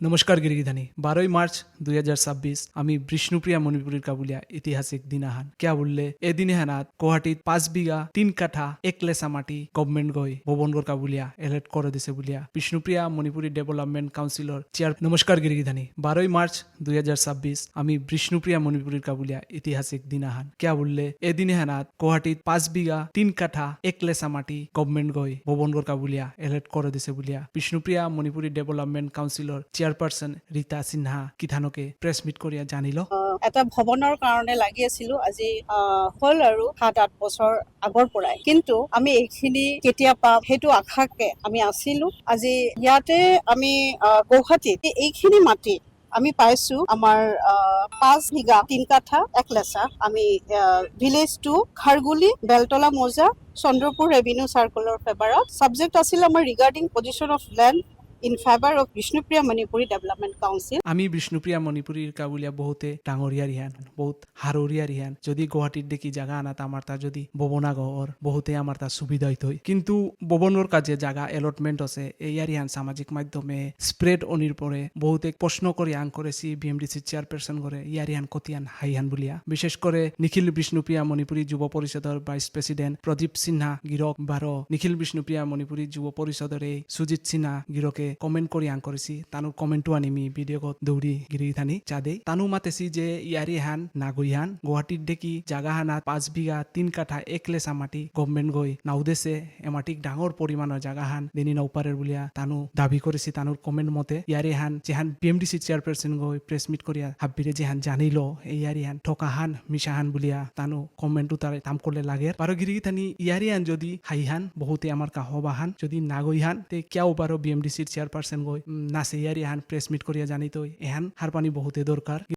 নমস্কার গিরিধানী 12 মার্চ 2026 আমি বিষ্ণুপ্রিয়া মণিপুরীর কাবুলিয়া ঐতিহাসিক দিনাহান কিয়া বললে এ দিনে হানাত গুয়াহাটিত 5 বিঘা 3 কাঠা একলেসা মাটি গভর্নমেন্ট গই ভবনগর কাবুলিয়া এলেক্ট করে দিছে বুলিয়া Bishnupriya Manipuri development councillor chair নমস্কার গিরিধানী 12 মার্চ 2026 আমি বিষ্ণুপ্রিয়া মণিপুরীর কাবুলিয়া ঐতিহাসিক দিনাহান কিয়া বললে এ দিনে হানাত গুয়াহাটিত 5 বিঘা 3 কাঠা একলেসা মাটি গভর্নমেন্ট গই ভবনগর কাবুলিয়া এলেক্ট করে দিছে বুলিয়া Bishnupriya Manipuri development councillor chairperson Rita Sinha কিথানকে প্ৰেছ মিট কৰি জানিল এটা ভৱনৰ কাৰণে লাগি আছিলো আজি হ'ল আৰু 7-8 বছৰ আগৰ পৰাই, কিন্তু আমি এইখিনি কেতিয়া পাম সেইটো আশাকে আমি আছিলো। আজি ইয়াতে আমি গুৱাহাটীত এইখিনি মাটি আমি পাইছো। আমাৰ 5 বিঘা 3 কাঠা একলেচা আমি ভিলেজ টু খাৰগুলি বেলতলা মৌজা চন্দ্ৰপুৰ ৰেভিনিউ চাৰ্কুলৰ ফেভাৰত ছাবজেক্ট আছিল আমাৰ regarding position of land in favor of Vishnupriya Manipuri Development Council. আমি বিষ্ণুপ্রিয়া মণিপুরীর কাবুলিয়া বহুতে ডাঙরিয়া রিহান বহুত হাররিয়া রিহান যদি গুয়াহাটির দেখি জায়গা আনাত আমার তা যদি ববনা গর বহুতে আমার তা সুবিধা হইতই কিন্তু ববনোর কাজে জায়গা এলটমেন্ট আছে এই রিহান সামাজিক মাধ্যমে স্প্রেড অনির পরে বহুতে প্রশ্ন করে আং করেছি বিএমডিসি চেয়ারপারসন করে ইয়ারিহান কতিয়ান হাইহান বুলিয়া বিশেষ করে নিখিল বিষ্ণুপ্রিয়া মণিপুরী যুব পরিষদের ভাইস প্রেসিডেন্ট প্রদীপ সিনহা গিরক বারো নিখিল বিষ্ণুপ্রিয়া মণিপুরী যুব পরিষদের এই সুজিত সিনহা গিরকে কমেন্ট কৰি আং কৰিছি তানুৰ কমেন্টটো আনিমি ভিডিঅ'ত দৌৰি গিৰি থানি চাদে তানু মাতেছি যে ইয়াৰি হান নাগৰিহান গুৱাহাটীত দেখি জাগা হানাত 5 বিঘা 3 কাঠা একলেচা মাটি গভৰ্নমেণ্ট গৈ নাউদেছে এমাটিক ডাঙৰ পৰিমাণৰ জাগা হান দেনি নৌপাৰেৰ বুলিয়া তানু দাবী কৰিছি তানুৰ কমেন্ট মতে ইয়াৰি হান যেহান পিএমডিসি চেয়াৰপাৰসন গৈ প্ৰেছ মিট কৰি হাবিৰে যেহান জানিল এই ইয়াৰি হান ঠকা হান মিছা হান বুলিয়া তানু কমেন্টটো তাৰে তাম করলে লাগে বারো গিরি থানি ইয়ারি হান যদি হাইহান বহুতে আমার কাহবাহান যদি নাগইহান তে কিয়াও বারো বিএমডিসির চেয়ারপারসন গই নাচে ইয়ারি হান প্রেস মিট করিয়া জানিত এহান হার পানি বহুতে দরকার।